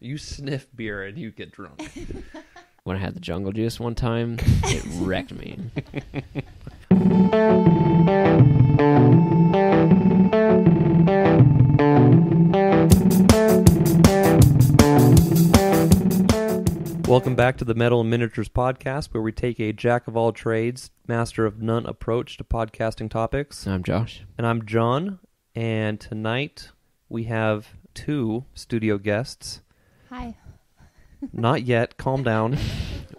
You sniff beer and you get drunk. When I had the jungle juice one time, it wrecked me. Welcome back to the Metal and Miniatures podcast, where we take a jack-of-all-trades, master-of-none approach to podcasting topics. I'm Josh. And I'm John, and tonight we have two studio guests. Hi. Not yet. Calm down.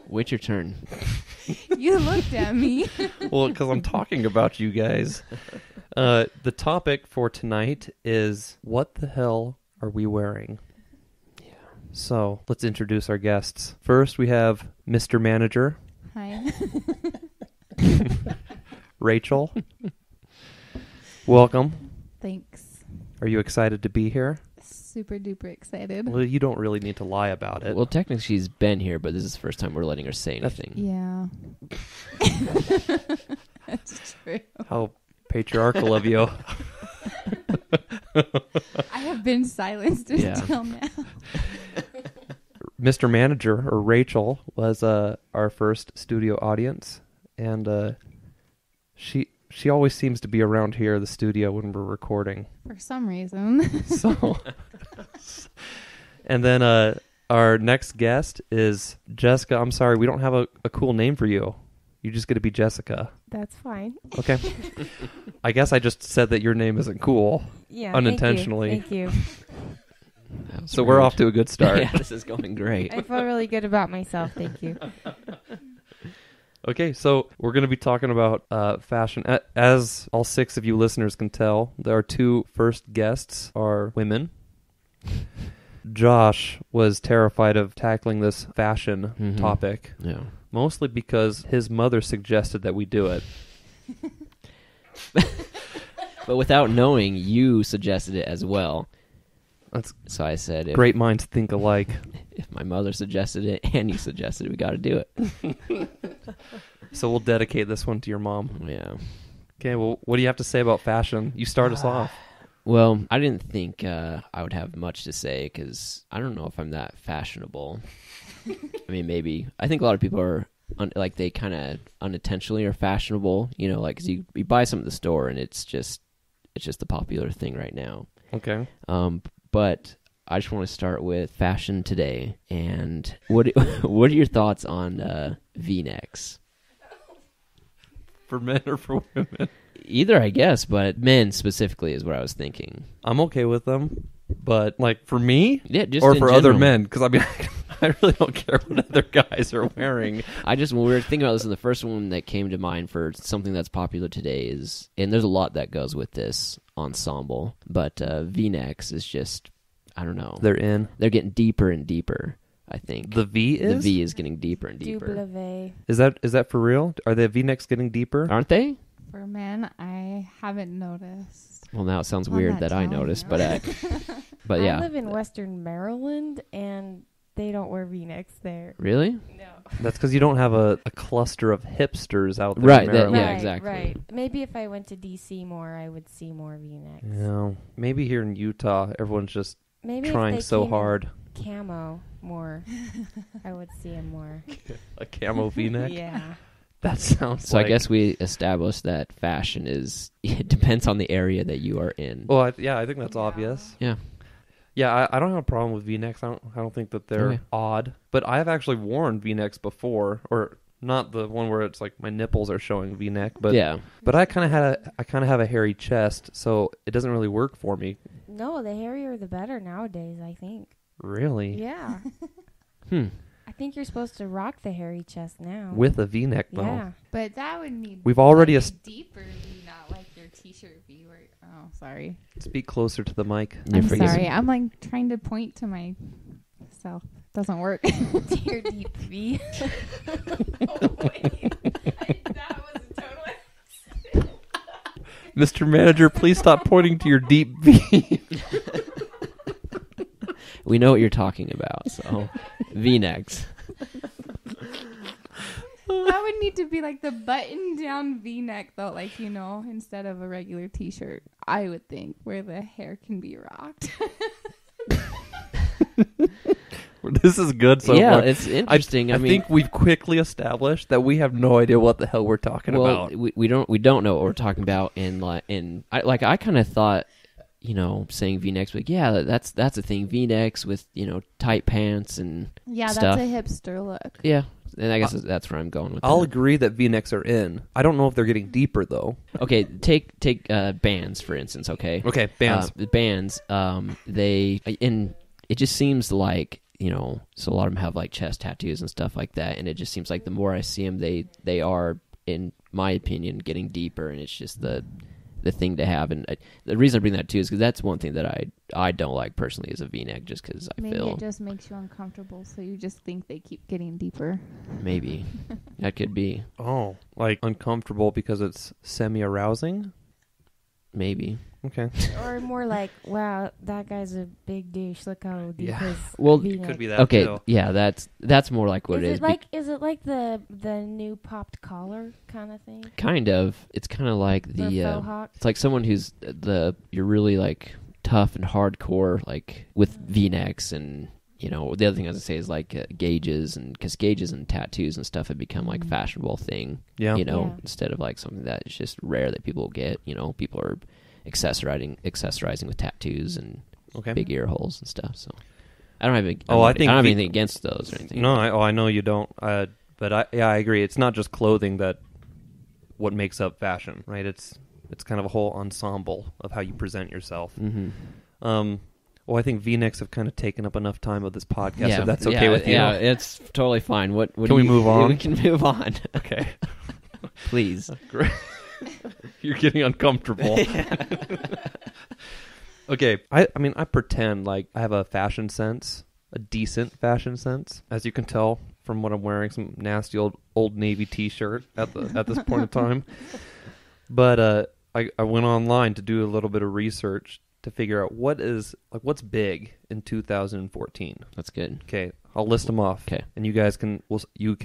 Wait your turn. You looked at me. Well, because I'm talking about you guys. The topic for tonight is, what the hell are we wearing? Yeah. So, let's introduce our guests. First, we have Mr. Manager, Hi. Rachel. Welcome. Thanks. Are you excited to be here? Super duper excited. Well, you don't really need to lie about it. Well, technically she's been here, but this is the first time we're letting her say anything. Yeah. That's true. How patriarchal of you. I have been silenced until now. Mr. Manager, or Rachel, was our first studio audience, and she always seems to be around here, the studio, when we're recording. For some reason. So, and then our next guest is Jessica. I'm sorry, we don't have a cool name for you. You just get to be Jessica. That's fine. Okay. I guess I just said that your name isn't cool. Yeah. Unintentionally. Thank you. So we're off to a good start. Yeah, this is going great. I feel really good about myself. Thank you. Okay, so we're going to be talking about fashion. As all six of you listeners can tell, our two first guests are women. Josh was terrified of tackling this fashion topic, Yeah. mostly because his mother suggested that we do it. But without knowing, you suggested it as well. That's So I said, great minds think alike. if my mother suggested it and you suggested it, we got to do it. So we'll dedicate this one to your mom. Yeah. Okay, well, what do you have to say about fashion? You start us off. Well, I didn't think I would have much to say because I don't know if I'm that fashionable. I mean, maybe. I think a lot of people are, they kind of unintentionally are fashionable, you know, like, 'cause you buy something at the store and it's just the popular thing right now. Okay. But I just want to start with fashion today. And what are your thoughts on V-necks? For men or for women? Either, I guess, but men specifically is what I was thinking. I'm okay with them, but like for me, Yeah, just or in for other general. men, because I mean, I really don't care what other guys are wearing. When we were thinking about this, and the first one that came to mind for something that's popular today is, and there's a lot that goes with this ensemble, but V-necks is just, I don't know. They're in. They're getting deeper and deeper, I think. The V is? The V is getting deeper and deeper. Double Is that for real? Are the V-necks getting deeper? Aren't they? For men, I haven't noticed. Well, now it sounds I'm weird not that I telling noticed, you. but yeah. I live in Western Maryland, and they don't wear V-necks there. Really? No. That's because you don't have a cluster of hipsters out there. Right, in that- Maryland. yeah, exactly. Right. Maybe if I went to D.C. more, I would see more V-necks. Yeah. Maybe here in Utah, everyone's just Maybe trying if they so came in hard. camo more, I would see them more. A camo V-neck? Yeah. That sounds So like... I guess we established that fashion it depends on the area that you are in. Well, I think that's obvious. Yeah. Yeah, I don't have a problem with V-necks. I don't think that they're Okay. odd. But I have actually worn V-necks before, or not the one where it's like my nipples are showing V-neck, but yeah. But I kind of have a hairy chest, so it doesn't really work for me. No, the hairier the better nowadays, I think. Really? Yeah. I think you're supposed to rock the hairy chest now. With a V-neck though. Yeah. But that would need We've already like a deeper V, not like your t-shirt V where sorry. Speak closer to the mic. You're I'm forgetting- sorry. I'm like trying to point to myself. Doesn't work. Dear deep V. Mr. Manager, please stop pointing to your deep V. We know what you're talking about, so V-necks. That would need to be like the button-down V-neck, though, like, you know, instead of a regular T-shirt, I would think, where the hair can be rocked. This is good so yeah, far. it's interesting. I mean, think we've quickly established that we have no idea what the hell we're talking well, about. we don't know what we're talking about. I kind of thought, saying V-necks, like, yeah, that's a thing. V-necks with tight pants and Yeah, stuff. that's a hipster look. Yeah, and I guess that's where I'm going with. I'll that. agree that V-necks are in. I don't know if they're getting deeper though. Okay, take bands for instance. Okay, Okay, bands. The bands, it just seems like so a lot of them have like chest tattoos and stuff like that, and it just seems like the more I see them, they are, in my opinion, getting deeper, and it's just the thing to have. And the reason I bring that too is because that's one thing that I don't like personally is a V-neck, just because I Maybe feel it just makes you uncomfortable, so you just think they keep getting deeper. maybe that could be Oh, like uncomfortable because it's semi-arousing? maybe. Okay. Or more like, wow, that guy's a big douche. Look how deep Yeah. his Well, V-neck. Could be that Okay, too. yeah, that's more like what Is it it is. like the new popped collar kind of thing? Kind of. It's kind of like Or the faux hawk? it's like someone who's you're really like tough and hardcore, like with V-necks, and the other thing I was gonna say is like gauges, and because gauges and tattoos and stuff have become like fashionable thing, Yeah. Yeah. instead of like something that is just rare that people get. People are accessorizing with tattoos and Okay. big ear holes and stuff. So I don't have any, Oh, I think I don't have V- anything against those or anything. No, I know you don't. But I agree. It's not just clothing that what makes up fashion, right? It's kind of a whole ensemble of how you present yourself. Mm-hmm. Well, I think V-necks have kind of taken up enough time of this podcast. Yeah, if that's okay with you. Yeah, it's totally fine. What Can do we you- move on? We can move on. Okay. Please. Great. You're getting uncomfortable. Okay. I mean, I pretend like I have a fashion sense, a decent fashion sense, as you can tell from what I'm wearing, some nasty old Navy T-shirt at this point in time. But I went online to do a little bit of research to figure out what's big in 2014. That's good. Okay, I'll list them off. Okay. And you guys can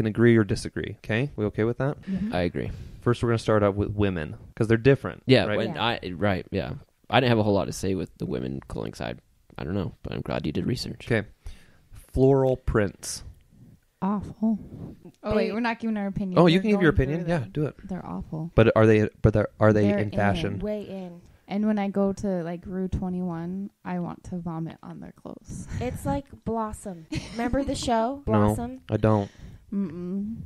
agree or disagree. Okay, we okay with that? I agree. First, we're going to start out with women because they're different. Yeah, right? yeah. I didn't have a whole lot to say with the women clothing side. I don't know, but I'm glad you did research. Okay, floral prints. Awful. Oh wait, we're not giving our opinion. Oh, you We're can give your going through opinion. Yeah, them. do it. They're awful. But are they They're in fashion? Way in. And when I go to like Rue 21, I want to vomit on their clothes. It's like Blossom. Remember the show No. Blossom? I don't. Mm-mm.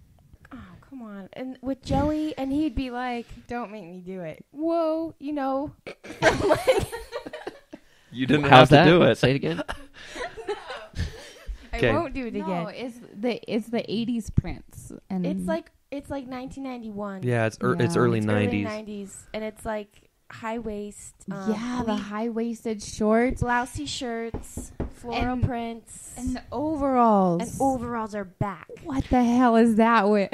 Oh, come on. And with Joey, and he'd be like, "Don't make me do it." Whoa, You didn't How's have to that? do it. Say it again. I Okay. won't do it again. No, it's the 80s prints, and It's like 1991. Yeah, it's Yeah. early It's 90s. early 90s, and it's like high waist. yeah, the high-waisted shorts blousey shirts, floral And- prints, and the overalls. and overalls are back. What the hell is that with?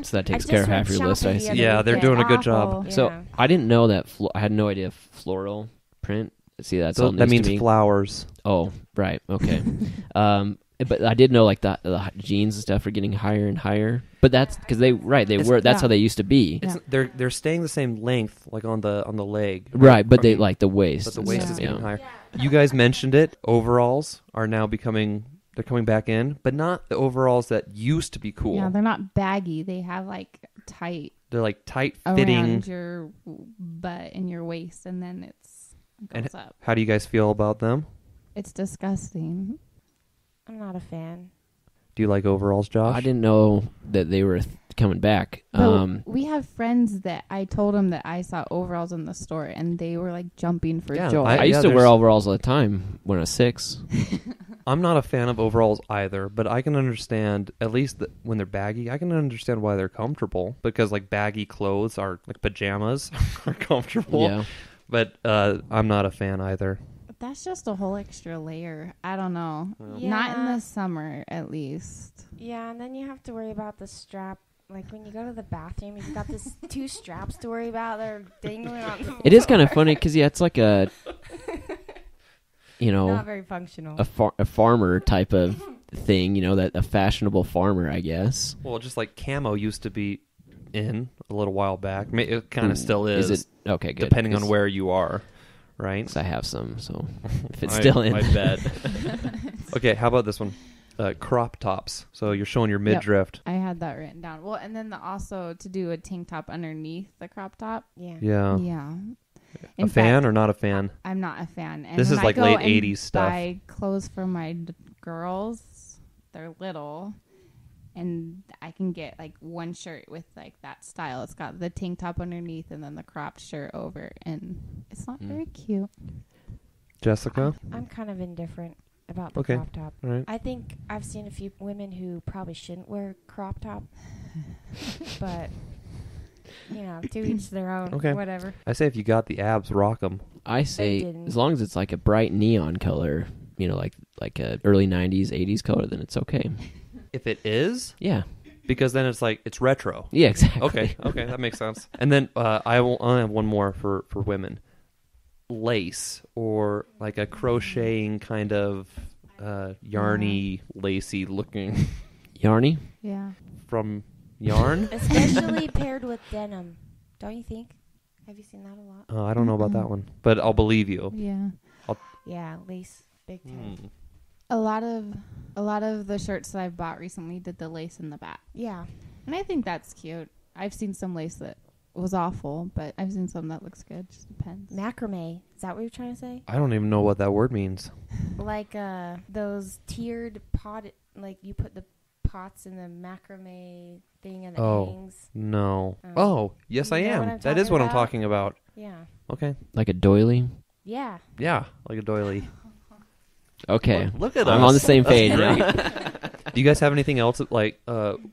So that takes I care just of half went your list, I shopping the see. other Yeah, they're weekend. doing a good job. Awful. Yeah. So I didn't know that. I had no idea floral print. See, that's So all news that means to me. flowers. Oh, right. Okay. But I did know like the jeans and stuff are getting higher and higher. But that's because It's- were. That's yeah. how they used to be. Yeah. They're staying the same length, like on the leg. Right, but I they mean, like the waist. But the and waist stuff, is getting yeah. higher. You guys mentioned it. Overalls are now they're coming back in, but not the overalls that used to be cool. Yeah, they're not baggy. They have like tight They're like tight fitting. around your butt and your waist, and then it And goes up. how do you guys feel about them? It's disgusting. I'm not a fan. Do you like overalls, Josh? I didn't know that they were coming back. But we have friends that I told them that I saw overalls in the store, and they were like jumping for Yeah, joy. I used yeah, to wear there's- overalls all the time when I was 6. I'm not a fan of overalls either, but I can understand, at least when they're baggy, I can understand why they're comfortable, because like baggy clothes are like pajamas are comfortable. Yeah. But I'm not a fan either. That's just a whole extra layer. I don't know. Yeah. Not in the summer, at least. Yeah, and then you have to worry about the strap. Like when you go to the bathroom, you've got this 2 straps to worry about. They're dangling on the It is kind of funny because it's like a, not very functional. a farmer type of thing. That a fashionable farmer, I guess. Well, just like camo used to be in a little while back. It kind of still is. Is it okay? Good. depending on 'Cause where you are, right? 'Cause I have some, so if it's I- still in. I bet. Okay, how about this one? Crop tops. So you're showing your midriff. I had that written down. Well, and then also to do a tank top underneath the crop top. Yeah. Yeah. Yeah. A fan or not a fan? I'm not a fan. And This when is I like go late and 80s stuff. buy clothes for my girls. They're little. And I can get like one shirt with like that style. It's got the tank top underneath and then the cropped shirt over. And it's not very cute. Jessica? I'm kind of indifferent about the Okay. crop top. All right. I think I've seen a few women who probably shouldn't wear crop top, but to each their own. Okay. Whatever. I say if you got the abs, rock them. I say didn't. as long as it's like a bright neon color, like a early 90s, 80s color, then it's okay. If it is, Yeah. because then it's like, it's retro. Yeah, exactly. Okay, that makes sense. And then I only have one more for women. Lace or like a crocheting kind of yarny, lacy looking Yarny? Yeah. from yarn. Especially paired with denim. Don't you think? Have you seen that a lot? I don't know about that one, but I'll believe you. Yeah. Yeah, lace. Big time. Hmm. A lot of the shirts that I've bought recently did the lace in the back. Yeah. And I think that's cute. I've seen some lace that was awful, but I've seen some that looks good. Just depends. Macrame. Is that what you're trying to say? I don't even know what that word means. Like those tiered pot, like you put the pots in the macrame thing and the Oh. hangings. No. Oh. Oh, yes, You I know am. what I'm That is talking what I'm about? talking about. Yeah. Okay. Like a doily? Yeah. Yeah, like a doily. Okay. Look at I'm us. on the same That's page. great. Do you guys have anything else like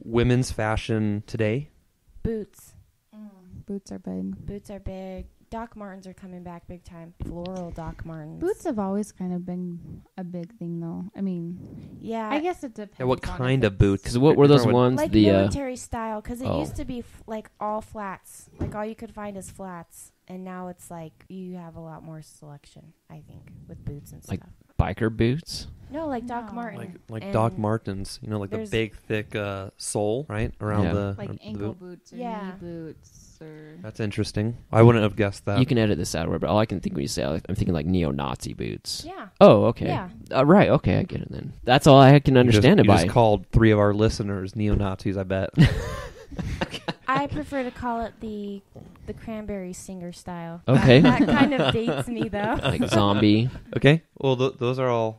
women's fashion today? Boots. Boots are big. Boots are big. Doc Martens are coming back big time. Floral Doc Martens. Boots have always kind of been a big thing, though. I mean, Yeah. I guess it depends. Yeah, what on kind if of it's- boots? Because what were those You're talking ones? like The military style, because it oh. used to be like all flats. Like all you could find is flats. And now it's like you have a lot more selection, I think, with boots and Like stuff. biker boots? No, like Doc No. Marten. Like And Doc Martens, like the there's- big, thick sole, right? Around Yeah. the like the ankle boot. boots or Yeah. knee boots or. That's interesting. I wouldn't have guessed that. You can edit this out, but all I can think when you say, I'm thinking like neo-Nazi boots. Yeah. Oh, okay. Yeah. Right, okay, I get it then. That's all I can understand you it by. just called 3 of our listeners neo-Nazis, I bet. I prefer to call it the Cranberry Singer style. Okay. That kind of dates me though. Like zombie. Okay. Well, those are all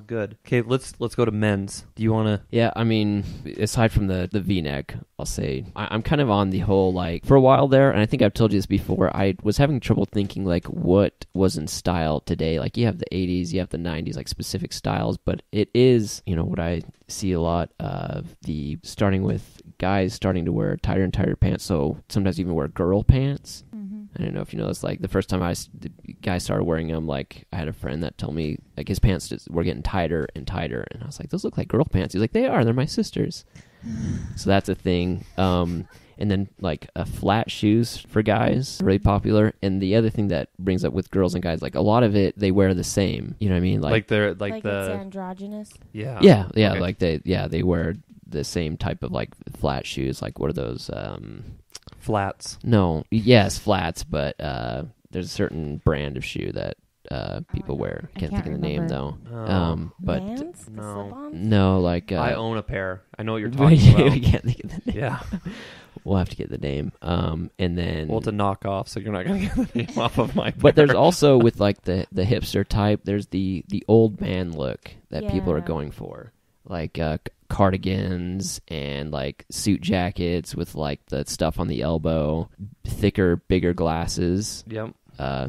good. Okay, let's go to men's. Do you want to? Yeah, I mean, aside from the V-neck, I'll say I'm kind of on the whole, like, for a while there, and I think I've told you this before, I was having trouble thinking, like, what was in style today. Like, you have the 80s, you have the 90s, like, specific styles, but it is, what I see a lot of starting with guys starting to wear tighter and tighter pants, so sometimes even wear girl pants. I don't know if you know this. Like the first time the guy started wearing them, like I had a friend that told me like his pants were getting tighter and tighter, and I was like, "Those look like girl pants." He's like, "They are. They're my sister's." So that's a thing. And then like flat shoes for guys, really popular. And the other thing that brings up with girls and guys, like a lot of it, they wear the same. You know what I mean? Like they're Like it's the androgynous. yeah yeah, Okay. like they wear the same type of like flat shoes. Like what are those? flats. No, yes, flats, but there's a certain brand of shoe that people wear. I Can't think of can't the name remember. though. Oh. But Vans? The no. slip-ons? no, like I own a pair. I know what you're we talking about. can't think of the name. Yeah. We'll have to get the name. And then Well, it's a knockoff, so you're not gonna get the name off of my. but there's pair. also with like the hipster type, there's the old man look that people are Yeah. going for, like cardigans and like suit jackets with like the stuff on the elbow, thicker, bigger glasses. Yep.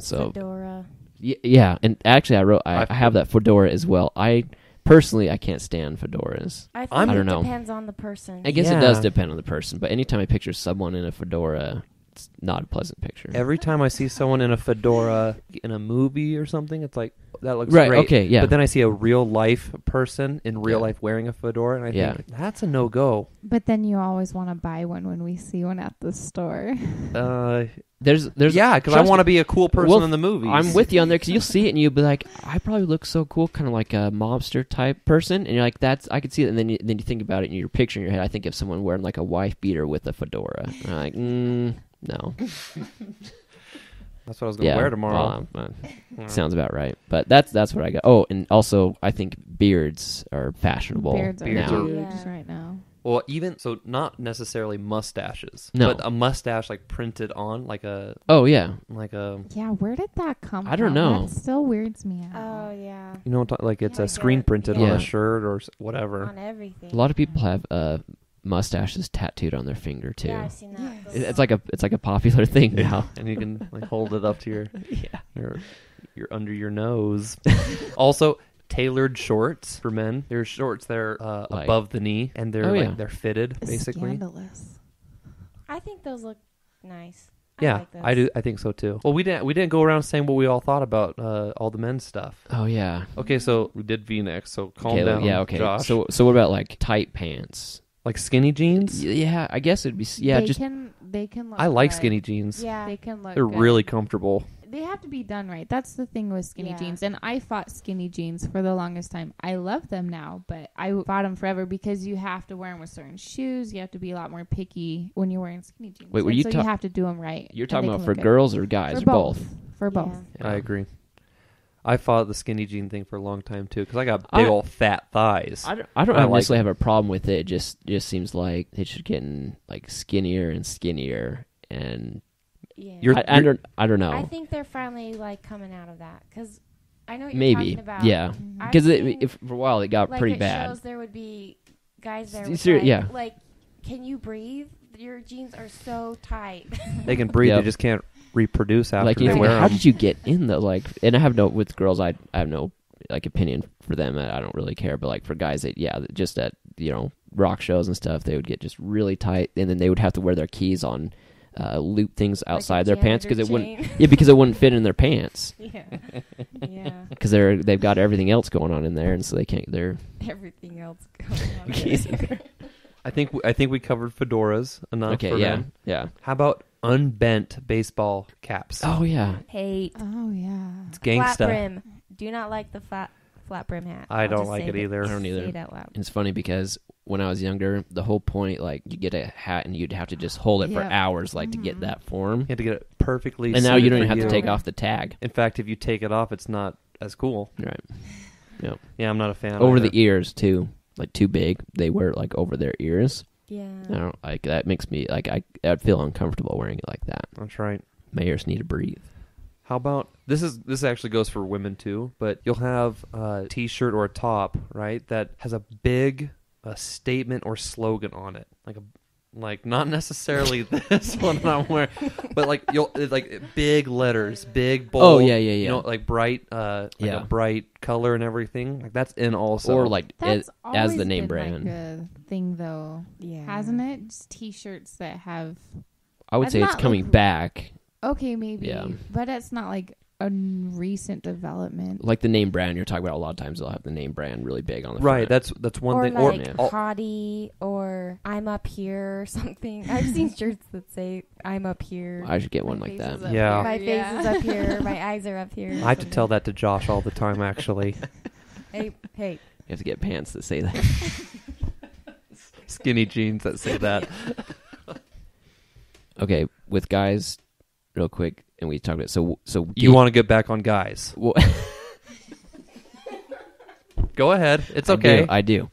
So Fedora. yeah, and actually I have that fedora as well. I personally can't stand fedoras. I think I it don't know. depends on the person. I guess it does Yeah. depend on the person, but anytime I picture someone in a fedora, it's not a pleasant picture. Every time I see someone in a fedora in a movie or something, it's like that looks Right, great. okay, yeah. But then I see a real life person in real Yeah. life wearing a fedora, and I Yeah. think that's a no go. But then you always want to buy one when we see one at the store. There's Yeah, because I trust want to me- be a cool person Well, in the movies. I'm with you on there because you'll see it and you'll be like, I probably look so cool, kind of like a mobster type person, and you're like, I could see it, and then you think about it and you're picturing in your head. I think of someone wearing like a wife beater with a fedora. And I'm like, no. That's what I was going to wear tomorrow. Sounds about right. But that's what I got. Oh, and also I think beards are fashionable Beards are now. huge Yeah. right now. Well, even so, not necessarily mustaches. No. But a mustache like printed on, like a Oh yeah. Yeah, where did that come from? I don't know. That still weirds me out. Oh yeah, you know, like it's Yeah, a screen printed on Yeah. a shirt or whatever. on everything. A lot of people have mustaches tattooed on their finger too. Yeah, I've seen that. Yes. Those- It's like a popular thing now. And you can like hold it up to your Yeah. your under your nose. Also, tailored shorts for men. There's shorts that are Like- above the knee, and they're Oh, like yeah. they're fitted It's basically. scandalous. I think those look nice. Yeah, like those. I do. I think so too. Well, we didn't go around saying what we all thought about all the men's stuff. Oh yeah. Okay, so we did V-necks. So calm Okay, down. yeah, okay. Josh. So what about like tight pants? like skinny jeans. Yeah, I guess it'd be they just can look I like good. skinny jeans. Yeah. They can look They're good. really comfortable. They have to be done right. That's the thing with skinny Yeah. jeans. And I fought skinny jeans for the longest time. I love them now, but I fought them forever because you have to wear them with certain shoes. You have to be a lot more picky when you're wearing skinny jeans. Wait, were And you so ta- you have to do them right. you're and talking they about can for look good. girls or guys For or both. both? For both. Yeah. I agree. I fought the skinny jean thing for a long time too because I got I- big old fat thighs. I don't I like necessarily have a problem with it. It just seems like they should get like skinnier and skinnier, and Yeah. You're- I don't know. I think they're finally like coming out of that because I know what you're Maybe, talking about. yeah, Mhm. I've because seen, if for a while it got like pretty it bad. shows there would be guys there. S- With ser- like, yeah. Like, can you breathe? Your jeans are so tight. They can breathe. Yep. They just can't reproduce after Like, they you think, wear how them. did you get in the like? And I have no with girls. I have no like opinion for them. I don't really care. But like for guys, just at rock shows and stuff, they would get just really tight, and then they would have to wear their keys on loop things outside their pants because it wouldn't. Yeah, because it wouldn't fit in their pants Yeah. Yeah. because they've got everything else going on in there, and so they can't. They're Everything else going on. keys in there. I think we covered fedoras enough. Okay, for yeah, men. yeah. How about unbent baseball caps? Oh yeah, Hate. Oh, yeah. It's Flat gangsta. brim. Do not like the flat brim hat. I I'll don't just like say it either. I don't either. Say it out loud. it's funny because when I was younger, the whole point, like, you get a hat and you'd have to just hold it for Yeah. hours, like, to get Mhm. that form. You have to get it perfectly. And now you suited don't even for have to you. take off the tag. In fact, if you take it off, it's not as cool. Right. Yeah, I'm not a fan. Over either. the ears too, like too big. They wear it like over their ears. Yeah. I don't like that. Makes me like I'd feel uncomfortable wearing it like that. That's right. My ears need to breathe. How about this actually goes for women too, but you'll have a t-shirt or a top, right, that has a big statement or slogan on it. Like not necessarily this one that I'm wearing, but like big letters, big bold. Oh, yeah. You know, like bright a bright color and everything. Like that's in also. Or like That's as the always name been brand. like a thing, though, Yeah. hasn't it? Just T-shirts that have. I would It's say it's not coming like- back. Okay, maybe. Yeah. But it's not like a recent development. Like the name brand you're talking about. A lot of times they'll have the name brand really big on the right. front. That's one Or thing. like Yeah. Hottie or I'm up here or something. I've seen shirts that say I'm up here. I should get one My like face that. is up Yeah. here, My face is up here. My eyes are up here. I have to tell that to Josh all the time. Actually, Hey. You have to get pants that say that. skinny jeans that say that. Okay, with guys, real quick, and we talked about so You want to get back on guys? Well, Go ahead. It's okay. I do.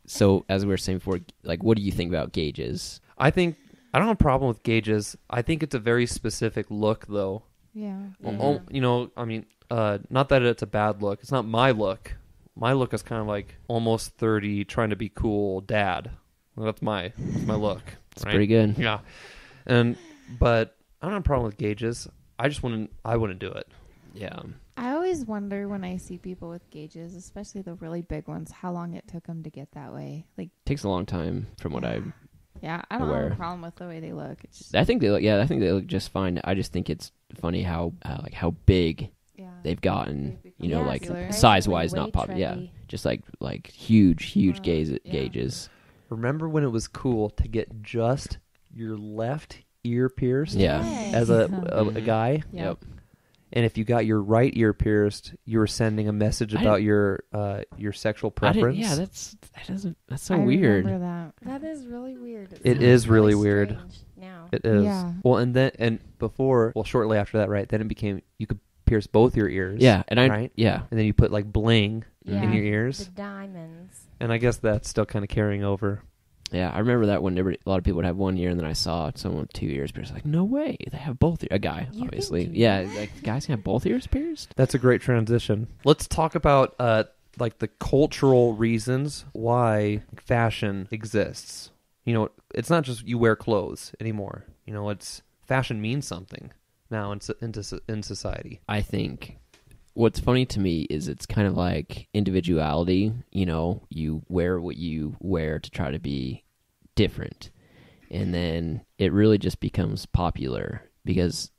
So as we were saying before, like, what do you think about gauges? I think I don't have a problem with gauges. I think it's a very specific look, though. Yeah. I mean, not that it's a bad look. It's not my look. My look is kind of like almost 30, trying to be cool dad. Well, that's my look. It's right? pretty good. Yeah, but I don't have a problem with gauges. I wouldn't do it. Yeah. I always wonder when I see people with gauges, especially the really big ones, how long it took them to get that way. Like, Takes a long time from what I I don't have Aware. a problem with the way they look. It's just, think they look just fine. I just think it's funny how big yeah. they've gotten, They've Yeah, like popular. size wise, way not popular. Yeah, trendy. just like huge Yeah. gauges. Remember when it was cool to get just your left ear pierced Yeah. as a guy? Yep. And if you got your right ear pierced, you were sending a message I about your sexual preference. Yeah, that's so I weird. remember that. That is really weird. It sounds is really weird. strange Now. It is. Yeah. Well, and before, shortly after that, right? Then it became you could pierce both your ears. Yeah, and right? yeah, And then you put like bling Yeah. in your The ears, diamonds. and I guess that's still kind of carrying over. yeah. I remember that when a lot of people would have one ear, and then I saw someone with 2 ears pierced. Like, no way, they have both. A guy, You can obviously. do Yeah, that. like guys can have both ears pierced. That's a great transition. Let's talk about like the cultural reasons why fashion exists. You know, it's not just you wear clothes anymore. You know, it's fashion means something now in society. I think what's funny to me is it's kind of like individuality. You know, you wear what you wear to try to be different, and then it really just becomes popular because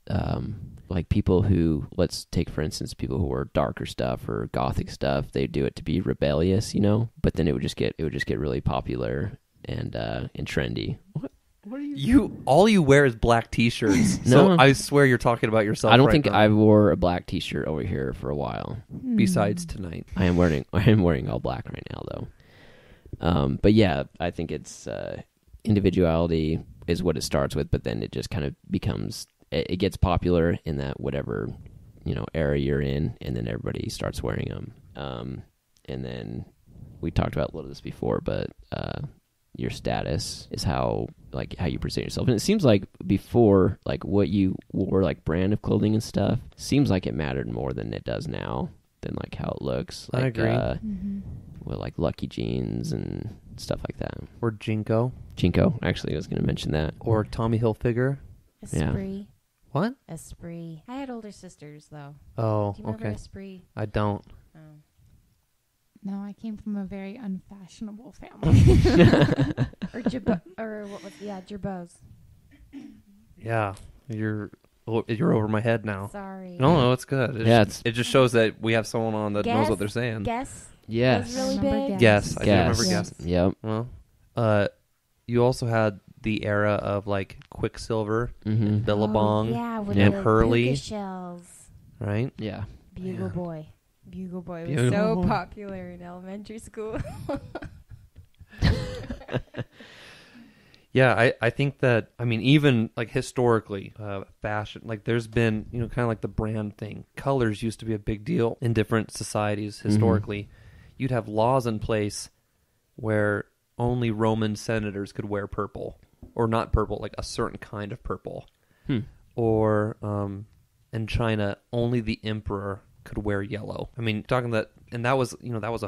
like people who, let's take for instance people who wear darker stuff or gothic stuff, they do it to be rebellious, you know, but then it would just get really popular and trendy. What are you All you wear is black T-shirts. So No. I swear you're talking about yourself. I don't right think now. I wore a black T-shirt over here for a while. Besides tonight, I am wearing all black right now though. But yeah, I think it's individuality is what it starts with, but then it just kind of becomes, it gets popular in that whatever, you know, era you're in, and then everybody starts wearing them. And then we talked about a little of this before, but your status is how you present yourself. And it seems like before, like what you wore, like brand of clothing and stuff, seems like it mattered more than it does now, than like how it looks. I Like, agree. with like Lucky Jeans and stuff like that. or Jinko, Jinko, actually, I was going to mention that. or Tommy Hilfiger. Yeah. Esprit. What? Esprit. I had older sisters though. Oh, Do you remember okay. Esprit? I don't. Oh. No, I came from a very unfashionable family. Or or what was Gerbo's. Yeah, you're over my head now. Sorry. No, it's good. Yeah, It just shows that we have someone on that knows Guess? what they're saying. Guess. Yes. Was really Remember big. Guess? Yes, I do remember Yes. Guess. Yep. Well, you also had the era of like Quicksilver, Mm-hmm. Billabong, Oh, yeah, with and the Hurley. puka shells. right? Yeah. Bugle Yeah. Boy. Bugle Boy was Bugle so Boy. popular in elementary school. Yeah, I think that, I mean, even like historically, fashion, like there's been, you know, kind of like the brand thing. Colors used to be a big deal in different societies historically. You'd have laws in place where only Roman senators could wear purple, or not purple, like a certain kind of purple. Or in China, only the emperor could wear yellow. I mean, talking that, and that was, you know, that was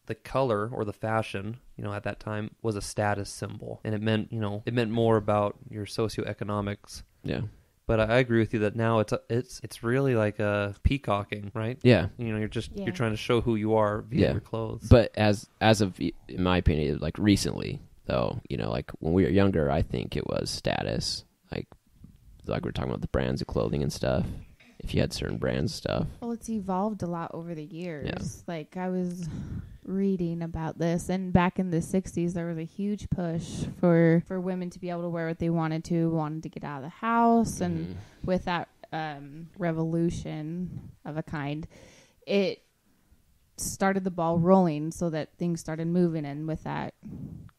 the color or the fashion, you know, at that time was a status symbol, and it meant, you know, it meant more about your socioeconomics. Yeah. But I agree with you that now it's really like a peacocking, right? Yeah. You know, you're Yeah. trying to show who you are via Yeah. your clothes. But as of, in my opinion, like recently though, you know, like when we were younger, I think it was status. Like we're talking about the brands of clothing and stuff. If you had certain brands and stuff. Well, it's evolved a lot over the years. Yeah. Like, I was reading about this, and back in the 60s, there was a huge push for women to be able to wear what they wanted to get out of the house. And with that revolution of a kind, it started the ball rolling so that things started moving, and with that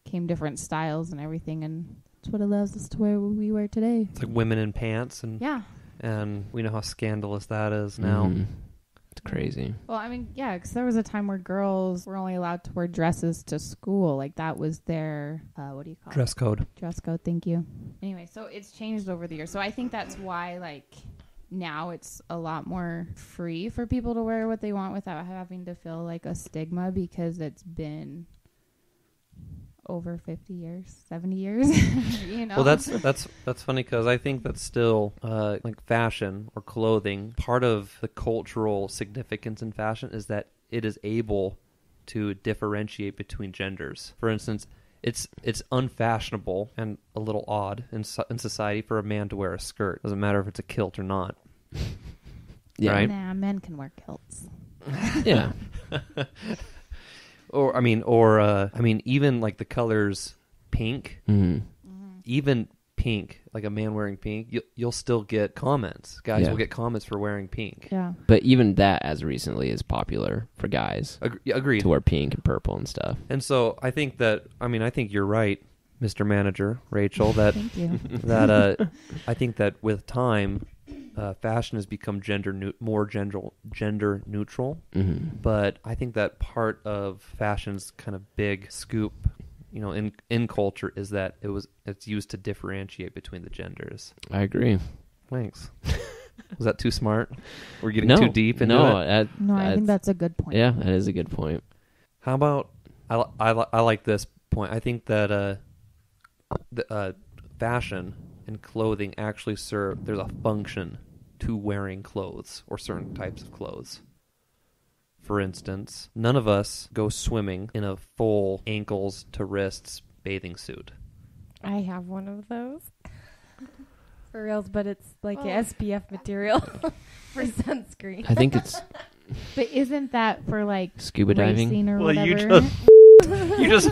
came different styles and everything, and that's what allows us to wear what we wear today. It's like women in pants, and we know how scandalous that is now. Mhm. It's crazy. Well, I mean, yeah, because there was a time where girls were only allowed to wear dresses to school. Like, that was their, what do you call Dress code. it? Dress code, thank you. Anyway, so it's changed over the years. So I think that's why, like, now it's a lot more free for people to wear what they want without having to feel like a stigma, because it's been over 50 years, 70 years, you know? Well, that's funny because I think that's still like fashion or clothing. Part of the cultural significance in fashion is that it is able to differentiate between genders. For instance, it's unfashionable and a little odd in society for a man to wear a skirt. Doesn't matter if it's a kilt or not. Yeah. Right? Nah, men can wear kilts. Yeah. Or I mean, even like the colors pink, Mhm. even pink, like a man wearing pink, you'll still get comments. Guys Yeah. will get comments for wearing pink. Yeah. But even that, as recently, is popular for guys Agreed. to wear pink and purple and stuff. And so I think you're right Mr. Manager, Rachel, that Thank you. that I think that with time, fashion has become more gender neutral. Mm-hmm. But I think that part of fashion's kind of big scoop, in culture, is that it's used to differentiate between the genders. I agree. Thanks. Was that too smart? We're getting No, too deep into no, it. No, I think that's a good point. Yeah, that is a good point. How about I like this point. I think that fashion and clothing actually there's a function to wearing clothes or certain types of clothes. For instance, none of us go swimming in a full ankles to wrists bathing suit. I have one of those. For reals, but it's like Oh. a SPF material for sunscreen. I think it's But isn't that for like scuba diving. racing or Well, whatever? you just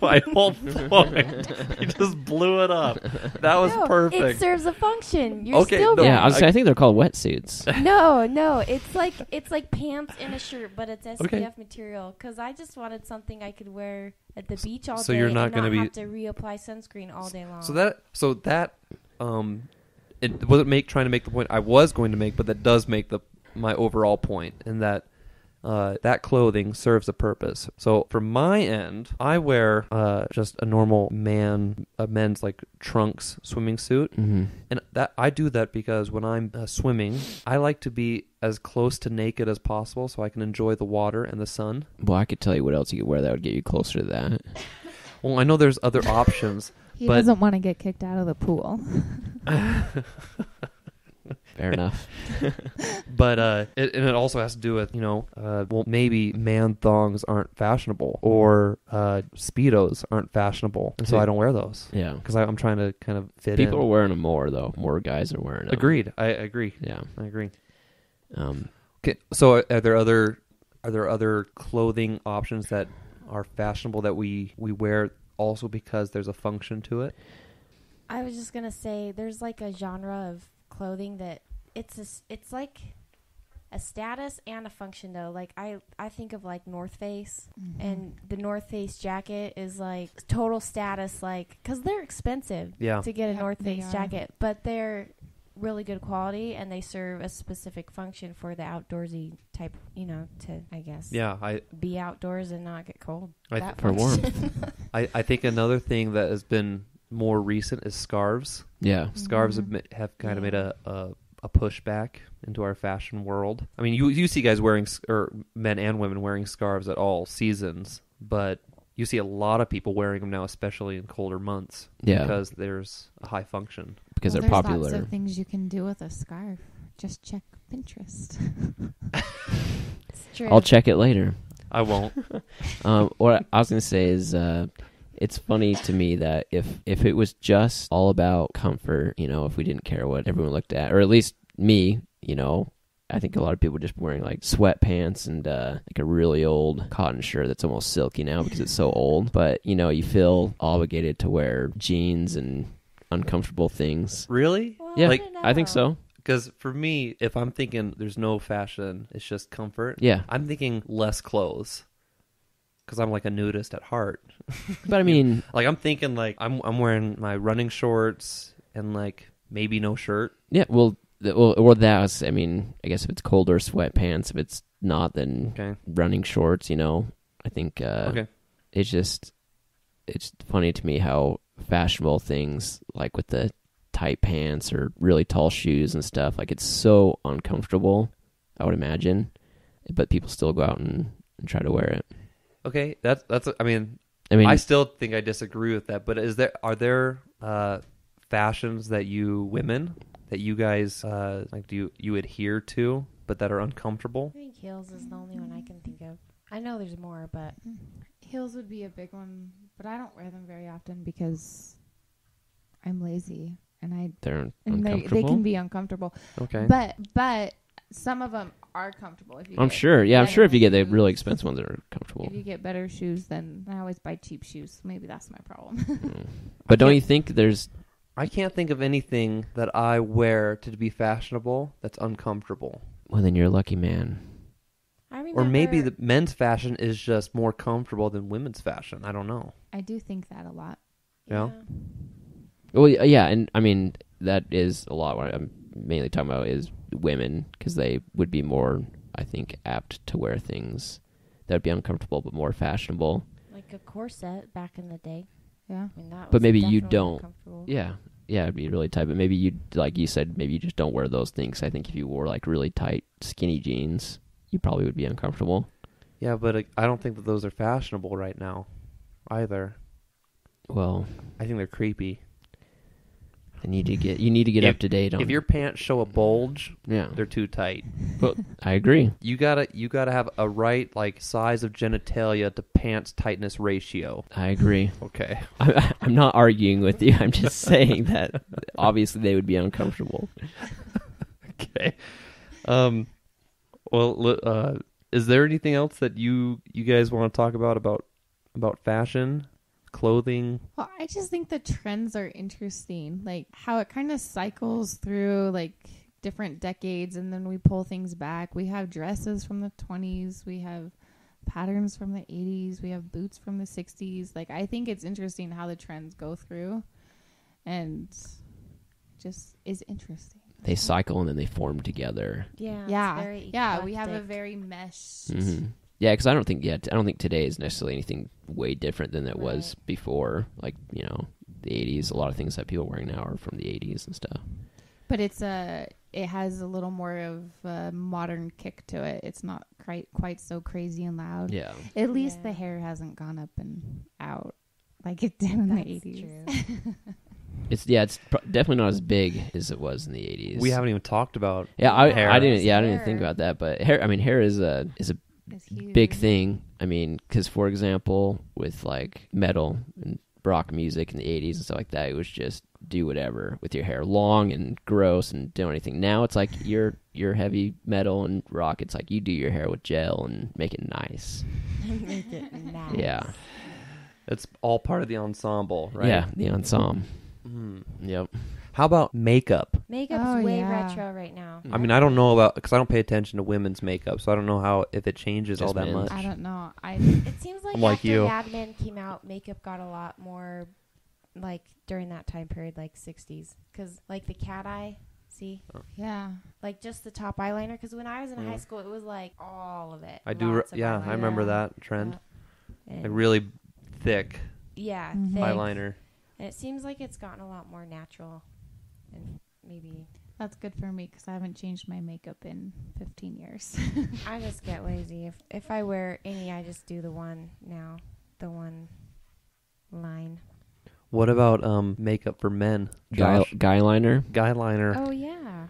my whole point. You just blew it up. That was No, perfect. It serves a function. You're Okay, still no, Yeah, I think they're called wetsuits. No, it's like pants and a shirt, but it's SPF Okay. material. Because I just wanted something I could wear at the beach all So day you're not and gonna not be- have to reapply sunscreen all day long. So that it wasn't trying to make the point I was going to make, but that does make my overall point, in that that clothing serves a purpose. So from my end, I wear just a normal men's like trunks swimming suit, Mm-hmm. and that I do that because when I'm swimming, I like to be as close to naked as possible so I can enjoy the water and the sun. Well, I could tell you what else you could wear that would get you closer to that. Well, I know there's other options. He but- doesn't want to get kicked out of the pool. Fair enough. But it also has to do with, well, maybe man thongs aren't fashionable, or Speedos aren't fashionable, and so I don't wear those Yeah. because I'm trying to kind of fit People are in. wearing them more, though. More guys are wearing them. Agreed. I agree. Yeah. I agree. Um, Okay. So are there other clothing options that are fashionable that we wear also because there's a function to it? I was just gonna say, there's like a genre of clothing that it's like a status and a function though. Like I think of like North Face, and the North Face jacket is like total status, like because they're expensive Yeah. to get a Yep, North they Face are. jacket, but they're really good quality and they serve a specific function for the outdoorsy type, to I guess Yeah. be outdoors and not get cold. I That for function. I think another thing that has been more recent is scarves. yeah. Scarves Mhm. have kind of Yeah. made a pushback into our fashion world. I mean, you see guys or men and women wearing scarves at all seasons, but you see a lot of people wearing them now, especially in colder months, Yeah. because there's a high function. Because Well, they're there's popular. lots of things you can do with a scarf. Just check Pinterest. It's true. I'll check it later. I won't. What I was going to say is it's funny to me that if it was just all about comfort, if we didn't care what everyone looked at, or at least me, I think a lot of people just wearing like sweatpants and like a really old cotton shirt that's almost silky now because it's so old. But, you feel obligated to wear jeans and uncomfortable things. Really? Well, Yeah, Like, don't I think know. so. Because for me, if I'm thinking there's no fashion, it's just comfort, Yeah. I'm thinking less clothes. Because I'm like a nudist at heart. But I mean, Like I'm thinking like I'm wearing my running shorts and like maybe no shirt. yeah, or that's, I mean, I guess if it's colder, sweatpants. If it's not, then Okay. running shorts, I think Okay. it's funny to me how fashionable things like with the tight pants or really tall shoes and stuff, like it's so uncomfortable, I would imagine, but people still go out and try to wear it. Okay. That's I mean, I mean, I still think I disagree with that, but are there fashions that women that you guys like do you adhere to but that are uncomfortable? I think heels is the only one I can think of. I know there's more, but Heels would be a big one, but I don't wear them very often because I'm lazy and they're and they uncomfortable. can be uncomfortable. Okay. But some of them are comfortable. If you I'm get sure. Yeah, I'm better sure if you get the shoes. really expensive ones that are comfortable. If you get better shoes, then I always buy cheap shoes. Maybe that's my problem. Mm. But don't you think there's I can't think of anything that I wear to be fashionable that's uncomfortable. well, then you're a lucky man. I remember. Or maybe the men's fashion is just more comfortable than women's fashion. I don't know. I do think that a lot. Yeah. Well, yeah, and I mean that is a lot. What I'm mainly talking about is women because they would be more, I think, apt to wear things that would be uncomfortable but more fashionable. Like a corset back in the day. Yeah. I mean, that But was maybe you definitely don't. uncomfortable. Yeah, it'd be really tight. But maybe you, like you said, maybe you just don't wear those things. I think if you wore like really tight, skinny jeans, you probably would be uncomfortable. Yeah, but I don't think that those are fashionable right now, either. Well, I think they're creepy. you need to get up to date on. If your pants show a bulge, yeah, they're too tight. I agree. You gotta have a right like size of genitalia to pants tightness ratio. I agree. Okay. I'm not arguing with you. I'm just saying that obviously they would be uncomfortable. Okay. Well, is there anything else that you guys want to talk about fashion, clothing? Well, I just think the trends are interesting, like how it kind of cycles through like different decades, and then we pull things back. We have dresses from the 20s, we have patterns from the 80s, we have boots from the 60s. Like I think it's interesting how the trends go through, and just is interesting. They cycle and then they form together. Yeah. It's Yeah, very yeah, we have a eclectic. very meshed. Mm-hmm. Yeah, because I don't think today is necessarily anything way different than it was before. Like the 80s. A lot of things that people are wearing now are from the 80s and stuff. But it has a little more of a modern kick to it. It's not quite so crazy and loud. Yeah. At least Yeah. the hair hasn't gone up and out like it did in the That's 80s. true. It's definitely not as big as it was in the 80s. We haven't even talked about hair. I didn't Hair. think about that, but hair is a It's huge. big thing. I mean, because for example, with like metal and rock music in the 80s and stuff like that, it was just do whatever with your hair, long and gross, and do anything. Now it's like you're heavy metal and rock. It's like you do your hair with gel and make it nice. Make it nice. Yeah, it's all part of the ensemble, right? yeah, the ensemble. Mm. Yep. How about makeup? Makeup's Oh, way yeah. retro right now. I mean, I don't know about because I don't pay attention to women's makeup, so I don't know if it changes Just all that men's. much. I don't know. It seems like I'm like after you. Mad Men came out, makeup got a lot more like during that time period, like 60s. Because like the cat eye, see? Yeah. Like just the top eyeliner. Because when I was in Yeah. high school, it was like all of it. I do. Lots of Yeah, I eyeliner. remember Yeah. that trend. And Like really thick yeah, Mhm. thick. eyeliner. And it seems like it's gotten a lot more natural. And maybe That's good for me because I haven't changed my makeup in 15 years. I just get lazy. If I wear any, I just do the one now. The one line. What about makeup for men? Guy Josh? liner. Guy liner. Oh, yeah.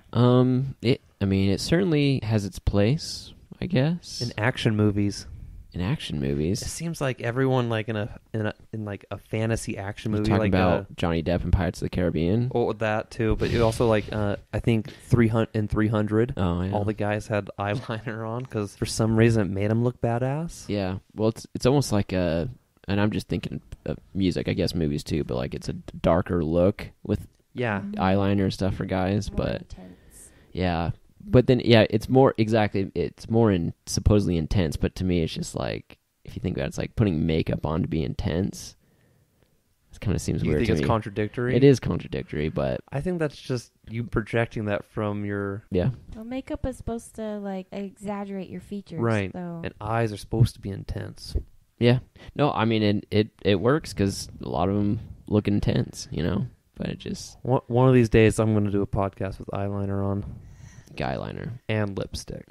It certainly has its place, I guess. In action movies. In action It movies. seems like everyone like in like a fantasy action You're movie talking like about Johnny Depp in Pirates of the Caribbean. that too, but it also like I think 300 Oh, yeah. all the guys had eyeliner on because for some reason it made them look badass. Yeah. Well, it's almost like and I'm just thinking of music, I guess movies too, but like it's a darker look with Yeah. eyeliner and stuff for guys, More but intense. yeah. But then it's more supposedly intense, but to me it's just like if you think about it, it's like putting makeup on to be intense. It kind of seems You weird think to it's me. contradictory? It is contradictory, but I think that's just you projecting that from your yeah. Well, makeup is supposed to like exaggerate your features, right, though. and eyes are supposed to be intense. Yeah. No, I mean it works because a lot of them look intense, but it just One of these days I'm going to do a podcast with eyeliner on guy liner. and lipstick.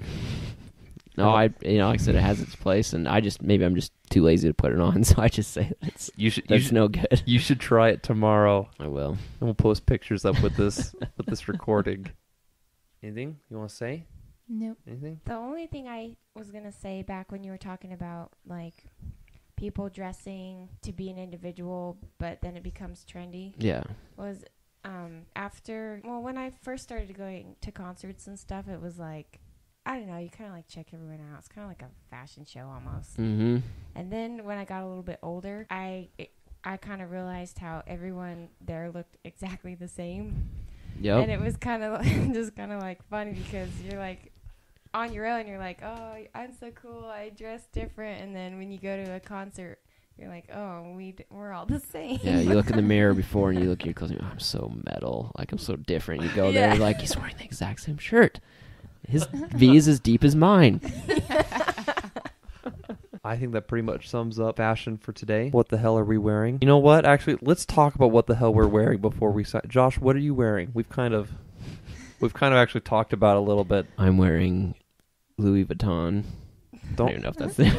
No, like I said, it has its place, and maybe I'm just too lazy to put it on, so I just say that's no good. You should try it tomorrow, I will. and we'll post pictures up with this recording. Anything you want to say? Nope. Anything? The only thing I was going to say back when you were talking about, like, people dressing to be an individual, but then it becomes trendy, Yeah. was when I first started going to concerts and stuff, it was like, I don't know, you kind of like check everyone out. It's kind of like a fashion show almost. Mm-hmm. And then when I got a little bit older, I kind of realized how everyone there looked exactly the same. Yep. And it was kind of just kind of like funny because you're like on your own, you're like, oh, I'm so cool, I dress different. And then when you go to a concert, You're like, oh, we're all the same. Yeah, you look in the mirror before and you look at your clothes and I'm so metal. Like, I'm so different. You go there, Yeah. like, he's wearing the exact same shirt. His V is as deep as mine. I think that pretty much sums up fashion for today. What the hell are we wearing? You know what? Actually, let's talk about what the hell we're wearing before we start. Josh, what are you wearing? We've kind of actually talked about it a little bit. I'm wearing Louis Vuitton. I don't even know if that's it.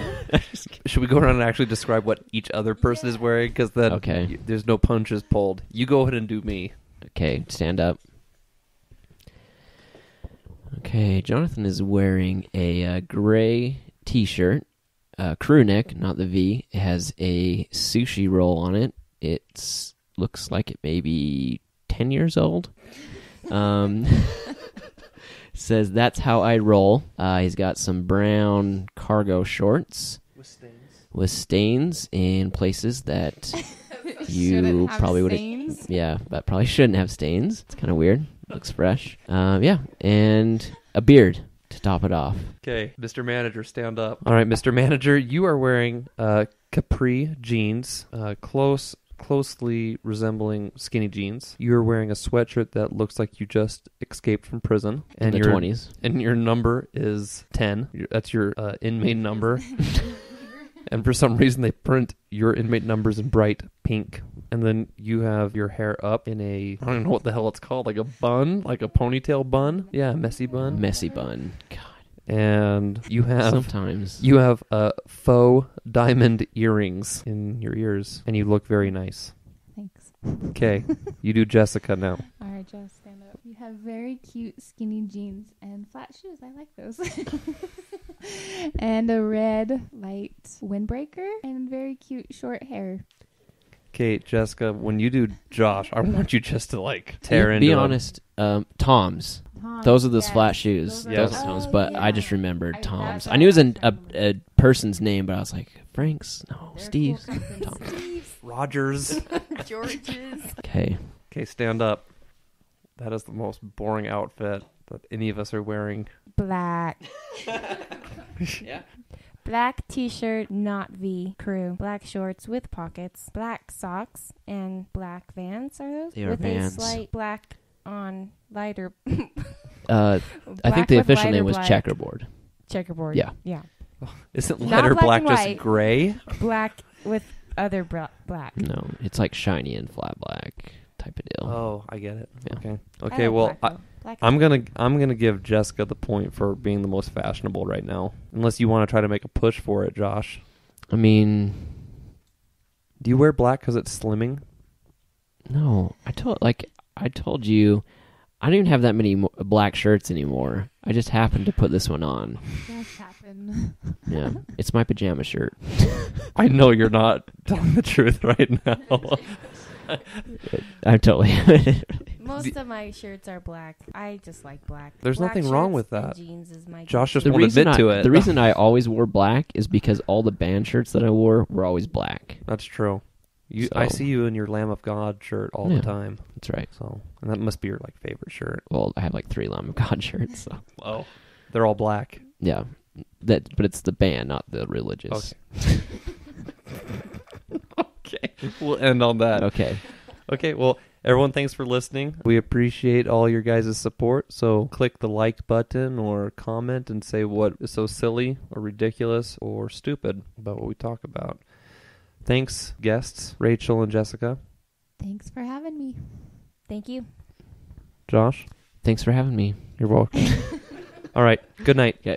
Should we go around and actually describe what each other person is wearing? Because then Okay. there's no punches pulled. You go ahead and do me. Okay, stand up. Okay, Jonathan is wearing a gray T-shirt, crew neck, not the V. It has a sushi roll on it. It looks like it may be 10 years old. Says, that's how I roll. He's got some brown cargo shorts with stains in places that you Shouldn't have probably would have. stains. Yeah, but probably shouldn't have stains. It's kind of weird. Looks fresh. Yeah, and a beard to top it off. Okay, Mr. Manager, stand up. All right, Mr. Manager, you are wearing capri jeans, closely resembling skinny jeans. You're wearing a sweatshirt that looks like you just escaped from prison. In the your 20s. And your number is 10. That's your inmate number. And for some reason, they print your inmate numbers in bright pink. And then you have your hair up in I don't know what the hell it's called, like a bun, like a ponytail bun. Yeah, messy bun. Messy bun. God, And you have sometimes. faux diamond earrings in your ears, and you look very nice. Thanks. Okay, you do Jessica now. All right, Joe, stand up. You have very cute skinny jeans and flat shoes. I like those. And a red light windbreaker and very cute short hair. Okay, Jessica, when you do Josh, I want you just to like tear into Be him. honest, Toms. Tom, Those are those yes. flat shoes. Those Yes. Those are Oh, Toms, but I yeah. just remembered I- Toms. that's I knew it was what I a person's name, but I was like, Frank's? No, They're Steve's. cool company. Tom. Rogers. George's. Okay. Okay, stand up. That is the most boring outfit that any of us are wearing. Black. Yeah. Black t-shirt, not V, crew. Black shorts with pockets. Black socks and black Vans, are those? They are with Vans. a slight black on lighter. I think the official name was checkerboard. Checkerboard. Yeah. Yeah. Isn't Not lighter black black and just white. gray? Black with other black. No, it's like shiny and flat black type of deal. Oh, I get it. Yeah. Okay. I Okay, like well, black, though. Black I'm gonna give Jessica the point for being the most fashionable right now. Unless you want to try to make a push for it, Josh. I mean, Do you wear black because it's slimming? no. I told you, I don't even have that many black shirts anymore. I just happened to put this one on. Just happened. Yeah, it's my pajama shirt. I know you're not telling the truth right now. I'm totally. Most of my shirts are black. I just like black. There's Black nothing wrong shirts with and that. Jeans is my Josh just the won't reason admit to it. The reason I always wore black is because all the band shirts that I wore were always black. That's true. I So- see you in your Lamb of God shirt all Yeah. the time. That's right. So, and that must be your like favorite shirt. Well, I have like 3 Lamb of God shirts. So. Oh, they're all black. Yeah, but it's the band, not the religious. Okay, we'll end on that. Okay. Okay, well, everyone, thanks for listening. We appreciate all your guys' support. So click the like button or comment and say what is so silly or ridiculous or stupid about what we talk about. Thanks, guests, Rachel and Jessica. Thanks for having me. Thank you. Josh, Thanks for having me. you're welcome. All right, good night. Okay.